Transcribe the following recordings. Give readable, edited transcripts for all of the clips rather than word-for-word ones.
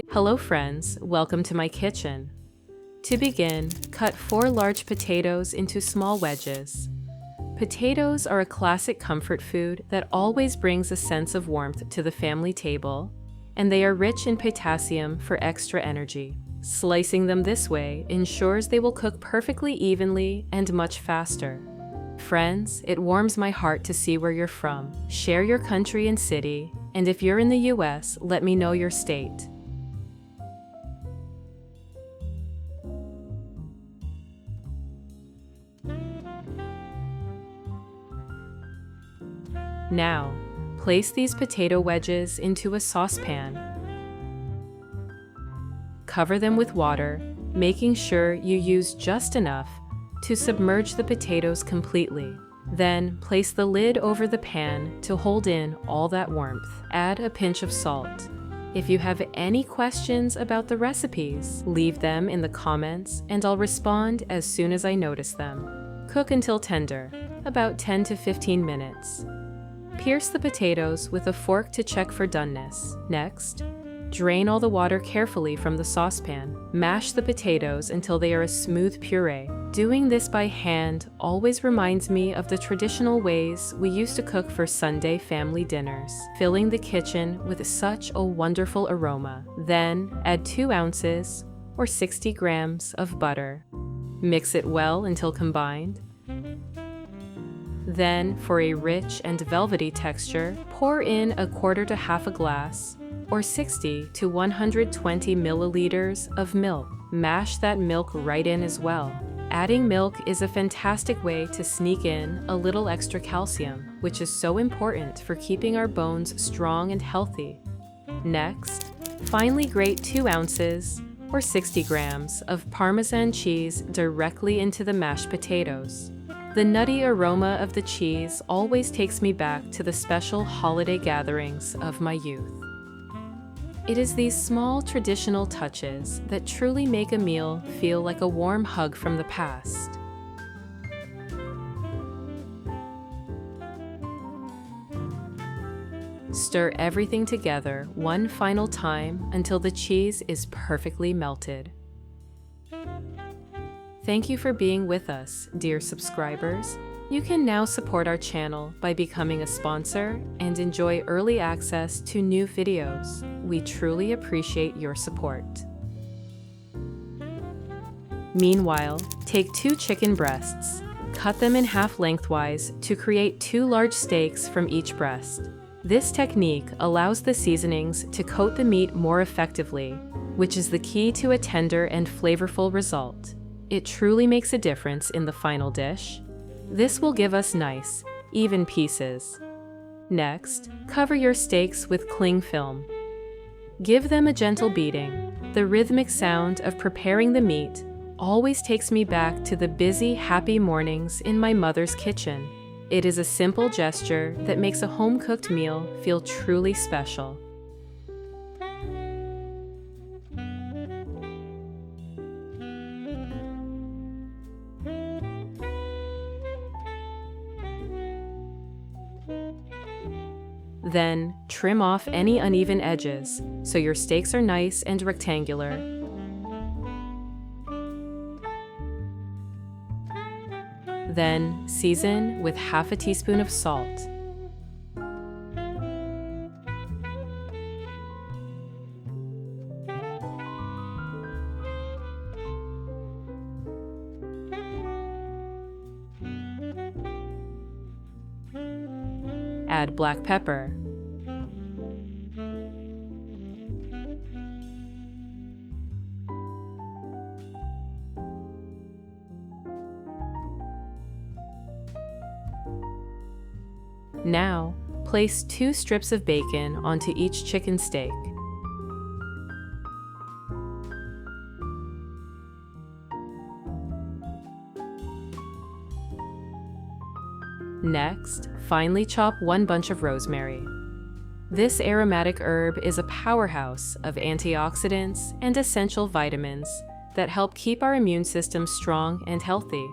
Hello friends, welcome to my kitchen. To begin, cut 4 large potatoes into small wedges. Potatoes are a classic comfort food that always brings a sense of warmth to the family table, and they are rich in potassium for extra energy. Slicing them this way ensures they will cook perfectly evenly and much faster. Friends, it warms my heart to see where you're from. Share your country and city, and if you're in the US, let me know your state. Now, place these potato wedges into a saucepan. Cover them with water, making sure you use just enough to submerge the potatoes completely. Then, place the lid over the pan to hold in all that warmth. Add a pinch of salt. If you have any questions about the recipes, leave them in the comments and I'll respond as soon as I notice them. Cook until tender, about 10 to 15 minutes. Pierce the potatoes with a fork to check for doneness. Next, drain all the water carefully from the saucepan. Mash the potatoes until they are a smooth puree. Doing this by hand always reminds me of the traditional ways we used to cook for Sunday family dinners, filling the kitchen with such a wonderful aroma. Then, add 2 ounces or 60 grams of butter. Mix it well until combined. Then, for a rich and velvety texture, pour in 1/4 to half a glass or 60 to 120 milliliters of milk. Mash that milk right in as well. Adding milk is a fantastic way to sneak in a little extra calcium, which is so important for keeping our bones strong and healthy. Next, finely grate 2 ounces or 60 grams of Parmesan cheese directly into the mashed potatoes. The nutty aroma of the cheese always takes me back to the special holiday gatherings of my youth. It is these small traditional touches that truly make a meal feel like a warm hug from the past. Stir everything together one final time until the cheese is perfectly melted. Thank you for being with us, dear subscribers. You can now support our channel by becoming a sponsor and enjoy early access to new videos. We truly appreciate your support. Meanwhile, take 2 chicken breasts. Cut them in half lengthwise to create 2 large steaks from each breast. This technique allows the seasonings to coat the meat more effectively, which is the key to a tender and flavorful result. It truly makes a difference in the final dish. This will give us nice, even pieces. Next, cover your steaks with cling film. Give them a gentle beating. The rhythmic sound of preparing the meat always takes me back to the busy, happy mornings in my mother's kitchen. It is a simple gesture that makes a home-cooked meal feel truly special. Then, trim off any uneven edges so your steaks are nice and rectangular. Then, season with half a teaspoon of salt. Add black pepper. Now, place 2 strips of bacon onto each chicken steak. Next, finely chop 1 bunch of rosemary. This aromatic herb is a powerhouse of antioxidants and essential vitamins that help keep our immune system strong and healthy.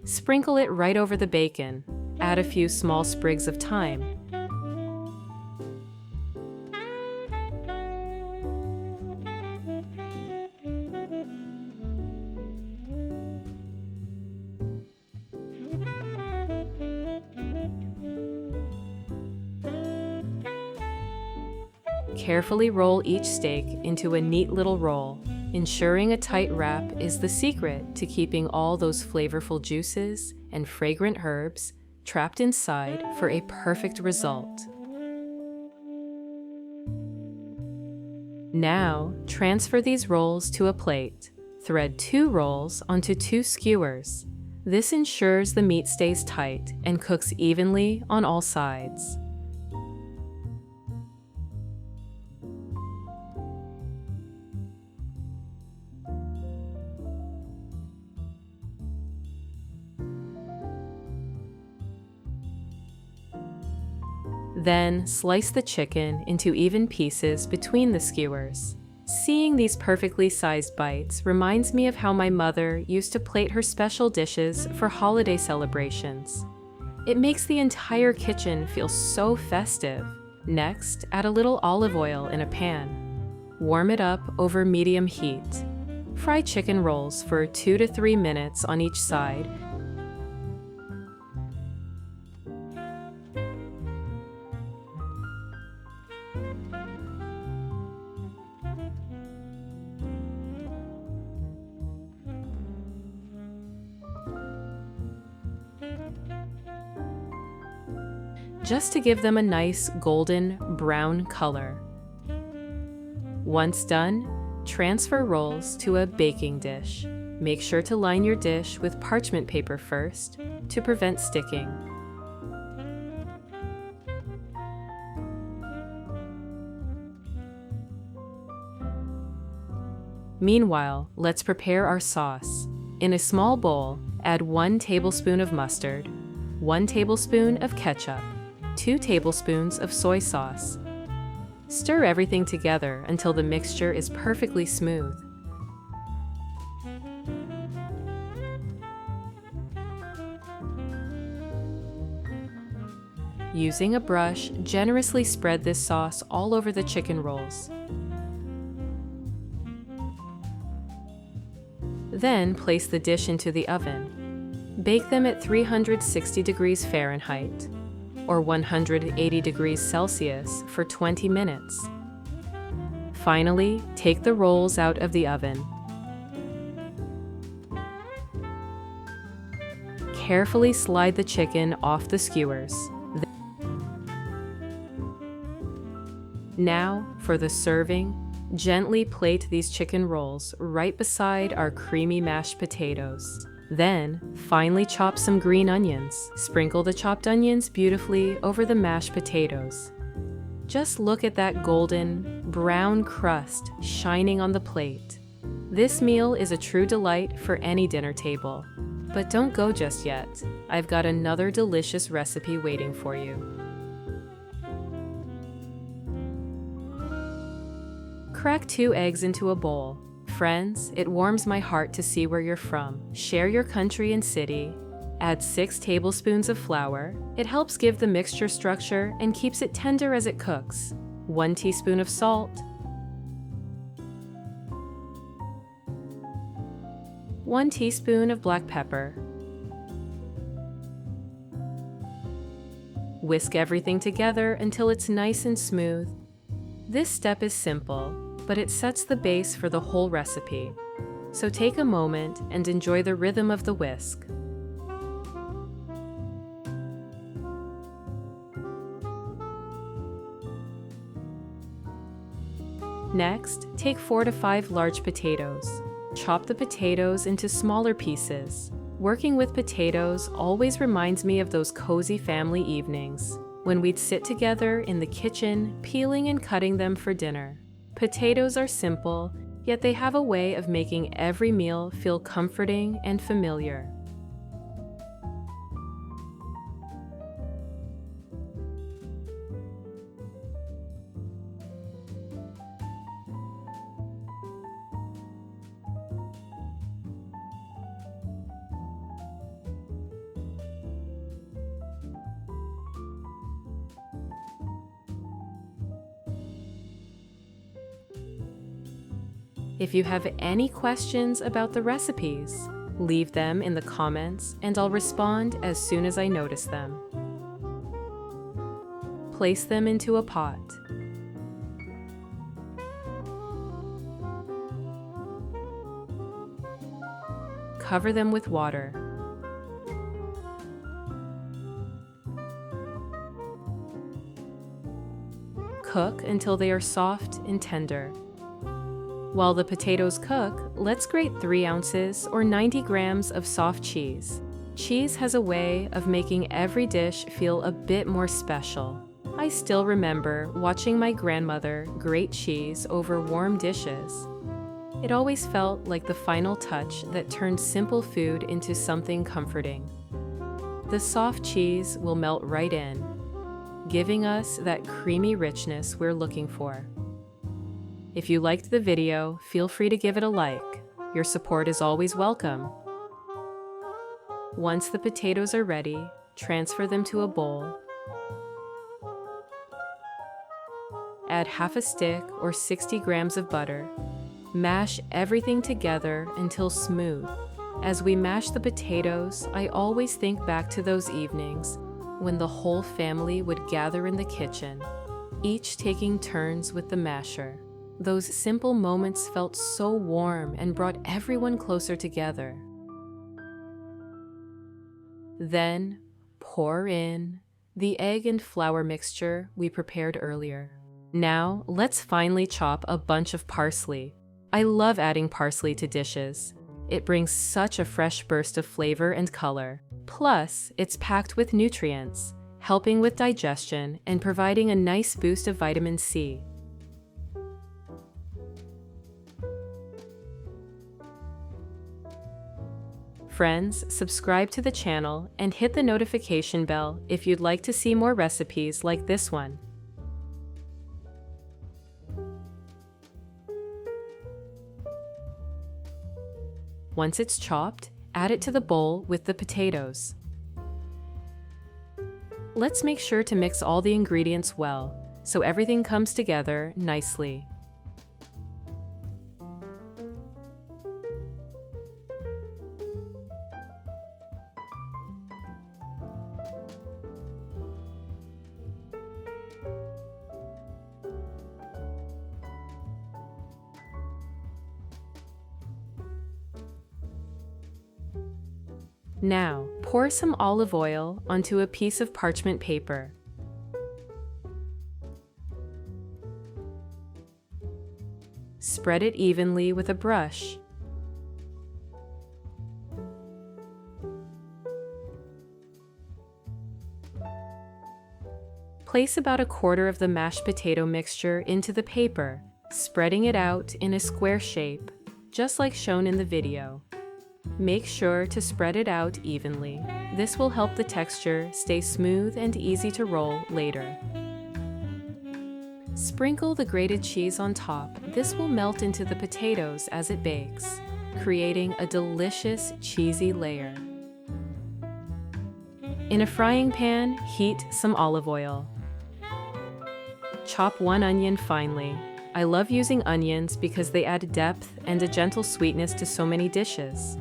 Sprinkle it right over the bacon. Add a few small sprigs of thyme. Carefully roll each steak into a neat little roll. Ensuring a tight wrap is the secret to keeping all those flavorful juices and fragrant herbs trapped inside for a perfect result. Now, transfer these rolls to a plate. Thread 2 rolls onto 2 skewers. This ensures the meat stays tight and cooks evenly on all sides. Then, slice the chicken into even pieces between the skewers. Seeing these perfectly sized bites reminds me of how my mother used to plate her special dishes for holiday celebrations. It makes the entire kitchen feel so festive. Next, add a little olive oil in a pan. Warm it up over medium heat. Fry chicken rolls for 2 to 3 minutes on each side. Just to give them a nice golden brown color. Once done, transfer rolls to a baking dish. Make sure to line your dish with parchment paper first to prevent sticking. Meanwhile, let's prepare our sauce. In a small bowl, add 1 tablespoon of mustard, 1 tablespoon of ketchup, 2 tablespoons of soy sauce. Stir everything together until the mixture is perfectly smooth. Using a brush, generously spread this sauce all over the chicken rolls. Then place the dish into the oven. Bake them at 360 degrees Fahrenheit or 180 degrees Celsius for 20 minutes. Finally, take the rolls out of the oven. Carefully slide the chicken off the skewers. Now, for the serving, gently plate these chicken rolls right beside our creamy mashed potatoes. Then, finely chop some green onions. Sprinkle the chopped onions beautifully over the mashed potatoes. Just look at that golden, brown crust shining on the plate. This meal is a true delight for any dinner table. But don't go just yet. I've got another delicious recipe waiting for you. Crack 2 eggs into a bowl. Friends, it warms my heart to see where you're from. Share your country and city. Add 6 tablespoons of flour. It helps give the mixture structure and keeps it tender as it cooks. 1 teaspoon of salt. 1 teaspoon of black pepper. Whisk everything together until it's nice and smooth. This step is simple, but it sets the base for the whole recipe. So take a moment and enjoy the rhythm of the whisk. Next, take 4 to 5 large potatoes. Chop the potatoes into smaller pieces. Working with potatoes always reminds me of those cozy family evenings when we'd sit together in the kitchen, peeling and cutting them for dinner. Potatoes are simple, yet they have a way of making every meal feel comforting and familiar. If you have any questions about the recipes, leave them in the comments and I'll respond as soon as I notice them. Place them into a pot. Cover them with water. Cook until they are soft and tender. While the potatoes cook, let's grate 3 ounces or 90 grams of soft cheese. Cheese has a way of making every dish feel a bit more special. I still remember watching my grandmother grate cheese over warm dishes. It always felt like the final touch that turned simple food into something comforting. The soft cheese will melt right in, giving us that creamy richness we're looking for. If you liked the video, feel free to give it a like. Your support is always welcome. Once the potatoes are ready, transfer them to a bowl. Add half a stick or 60 grams of butter. Mash everything together until smooth. As we mash the potatoes, I always think back to those evenings when the whole family would gather in the kitchen, each taking turns with the masher. Those simple moments felt so warm and brought everyone closer together. Then, pour in the egg and flour mixture we prepared earlier. Now, let's finely chop a bunch of parsley. I love adding parsley to dishes. It brings such a fresh burst of flavor and color. Plus, it's packed with nutrients, helping with digestion and providing a nice boost of vitamin C. Friends, subscribe to the channel and hit the notification bell if you'd like to see more recipes like this one. Once it's chopped, add it to the bowl with the potatoes. Let's make sure to mix all the ingredients well, so everything comes together nicely. Now, pour some olive oil onto a piece of parchment paper. Spread it evenly with a brush. Place about 1/4 of the mashed potato mixture into the paper, spreading it out in a square shape, just like shown in the video. Make sure to spread it out evenly. This will help the texture stay smooth and easy to roll later. Sprinkle the grated cheese on top. This will melt into the potatoes as it bakes, creating a delicious cheesy layer. In a frying pan, heat some olive oil. Chop 1 onion finely. I love using onions because they add depth and a gentle sweetness to so many dishes.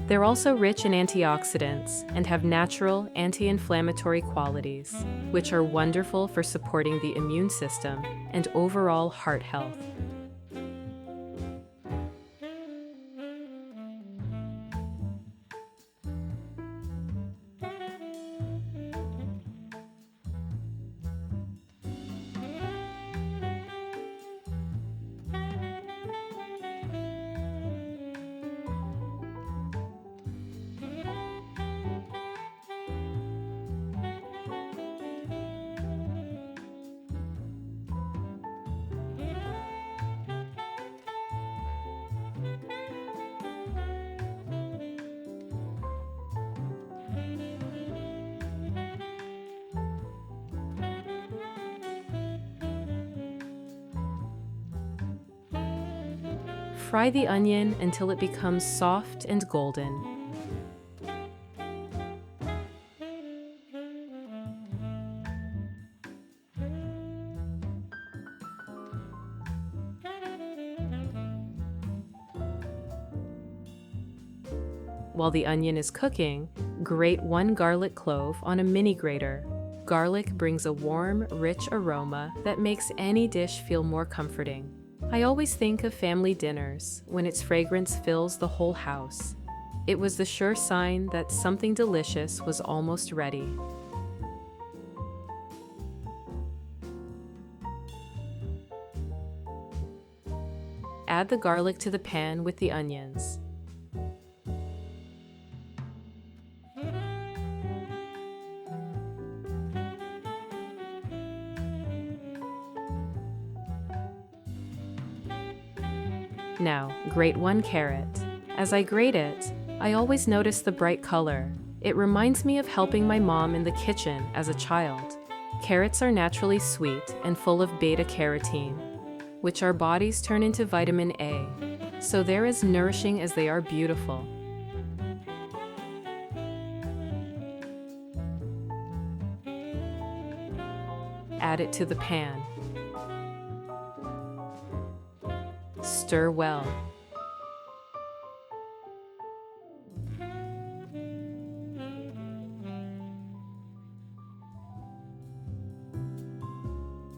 They're also rich in antioxidants and have natural anti-inflammatory qualities, which are wonderful for supporting the immune system and overall heart health. Fry the onion until it becomes soft and golden. While the onion is cooking, grate 1 garlic clove on a mini grater. Garlic brings a warm, rich aroma that makes any dish feel more comforting. I always think of family dinners when its fragrance fills the whole house. It was the sure sign that something delicious was almost ready. Add the garlic to the pan with the onions. Now, grate 1 carrot. As I grate it, I always notice the bright color. It reminds me of helping my mom in the kitchen as a child. Carrots are naturally sweet and full of beta-carotene, which our bodies turn into vitamin A, so they're as nourishing as they are beautiful. Add it to the pan. Stir well.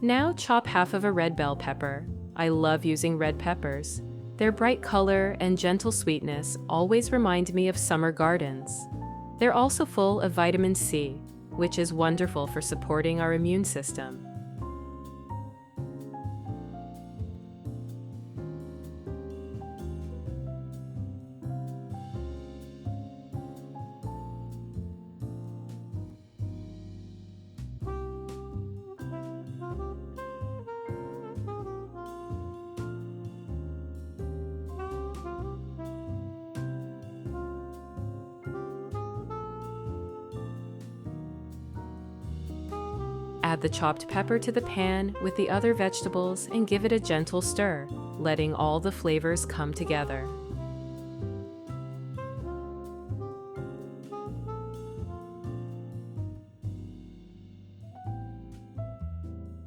Now chop half of a red bell pepper. I love using red peppers. Their bright color and gentle sweetness always remind me of summer gardens. They're also full of vitamin C, which is wonderful for supporting our immune system. Add the chopped pepper to the pan with the other vegetables and give it a gentle stir, letting all the flavors come together.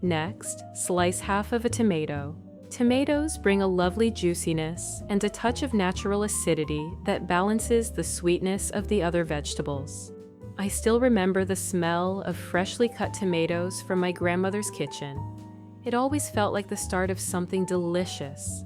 Next, slice half of a tomato. Tomatoes bring a lovely juiciness and a touch of natural acidity that balances the sweetness of the other vegetables. I still remember the smell of freshly cut tomatoes from my grandmother's kitchen. It always felt like the start of something delicious.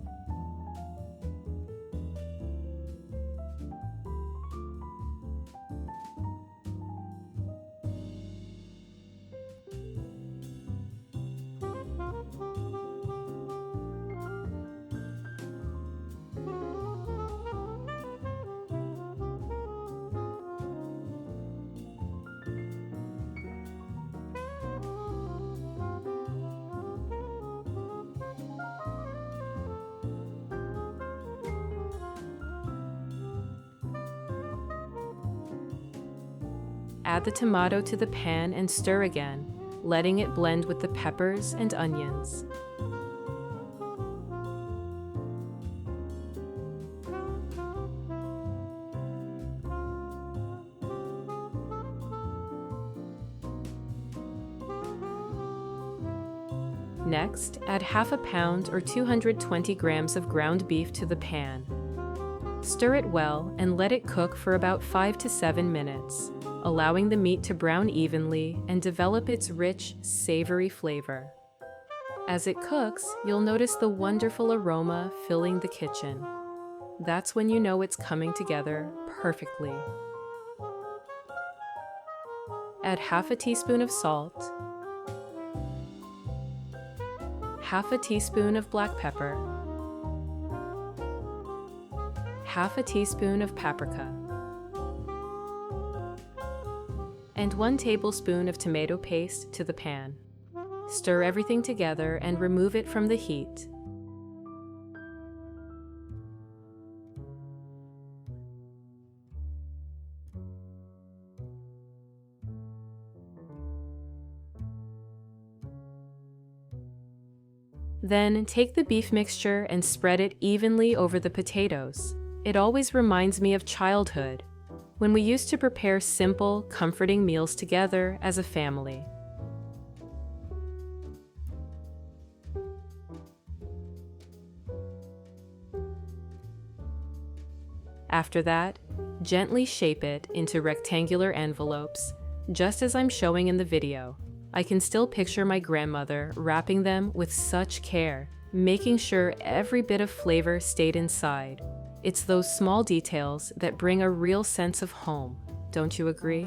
Add the tomato to the pan and stir again, letting it blend with the peppers and onions. Next, add half a pound or 220 grams of ground beef to the pan. Stir it well and let it cook for about 5 to 7 minutes, allowing the meat to brown evenly and develop its rich, savory flavor. As it cooks, you'll notice the wonderful aroma filling the kitchen. That's when you know it's coming together perfectly. Add half a teaspoon of salt, half a teaspoon of black pepper, half a teaspoon of paprika, and 1 tablespoon of tomato paste to the pan. Stir everything together and remove it from the heat. Then take the beef mixture and spread it evenly over the potatoes. It always reminds me of childhood, when we used to prepare simple, comforting meals together as a family. After that, Gently shape it into rectangular envelopes, just as I'm showing in the video. I can still picture my grandmother wrapping them with such care, making sure every bit of flavor stayed inside. It's those small details that bring a real sense of home, don't you agree?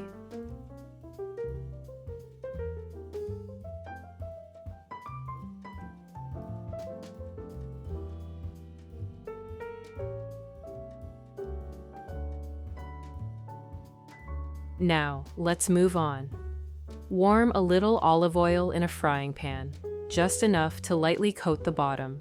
Now, let's move on. Warm a little olive oil in a frying pan, just enough to lightly coat the bottom.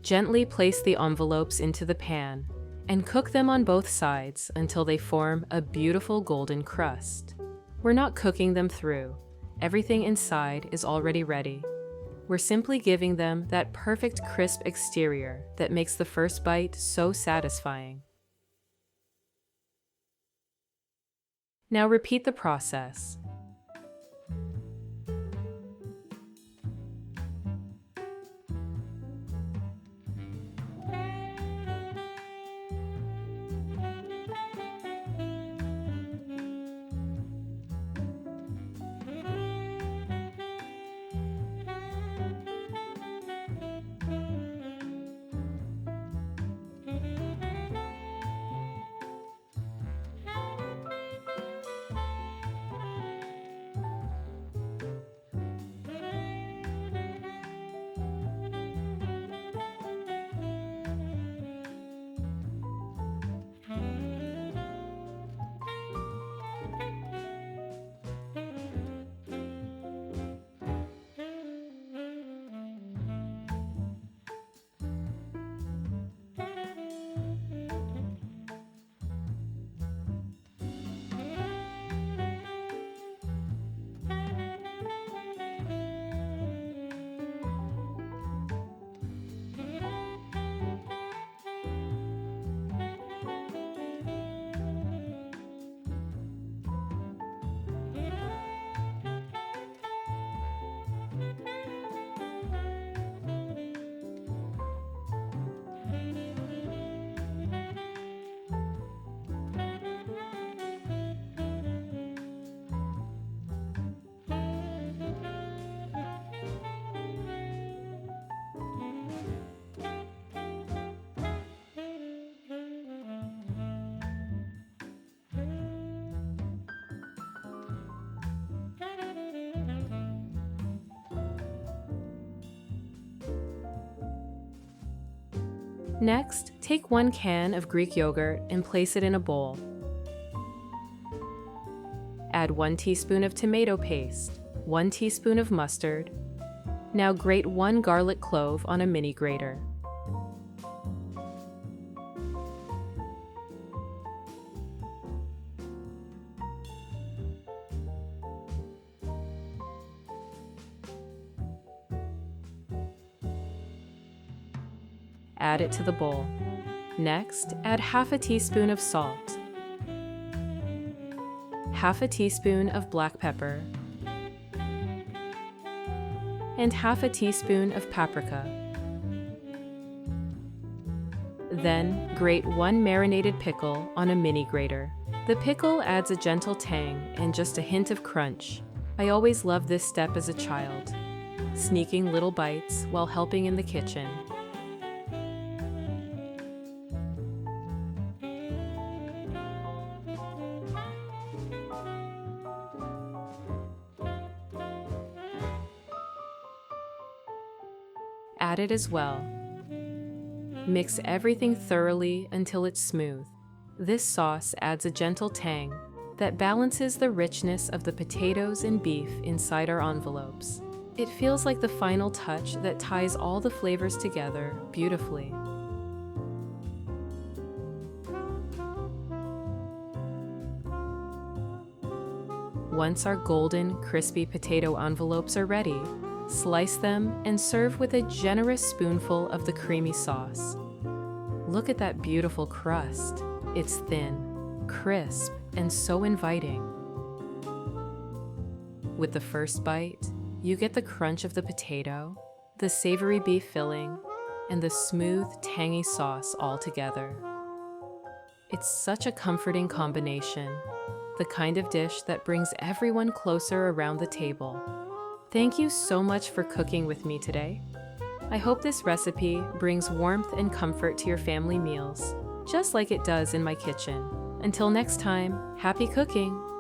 Gently place the envelopes into the pan and cook them on both sides until they form a beautiful golden crust. We're not cooking them through. Everything inside is already ready. We're simply giving them that perfect crisp exterior that makes the first bite so satisfying. Now repeat the process. Next, take 1 can of Greek yogurt and place it in a bowl. Add 1 teaspoon of tomato paste, 1 teaspoon of mustard. Now grate 1 garlic clove on a mini grater. Add it to the bowl. Next, add half a teaspoon of salt, half a teaspoon of black pepper, and half a teaspoon of paprika. Then, grate 1 marinated pickle on a mini grater. The pickle adds a gentle tang and just a hint of crunch. I always loved this step as a child, sneaking little bites while helping in the kitchen. Add it as well. Mix everything thoroughly until it's smooth. This sauce adds a gentle tang that balances the richness of the potatoes and beef inside our envelopes. It feels like the final touch that ties all the flavors together beautifully. Once our golden, crispy potato envelopes are ready, slice them and serve with a generous spoonful of the creamy sauce. Look at that beautiful crust. It's thin, crisp, and so inviting. With the first bite, you get the crunch of the potato, the savory beef filling, and the smooth, tangy sauce all together. It's such a comforting combination, the kind of dish that brings everyone closer around the table. Thank you so much for cooking with me today. I hope this recipe brings warmth and comfort to your family meals, just like it does in my kitchen. Until next time, happy cooking!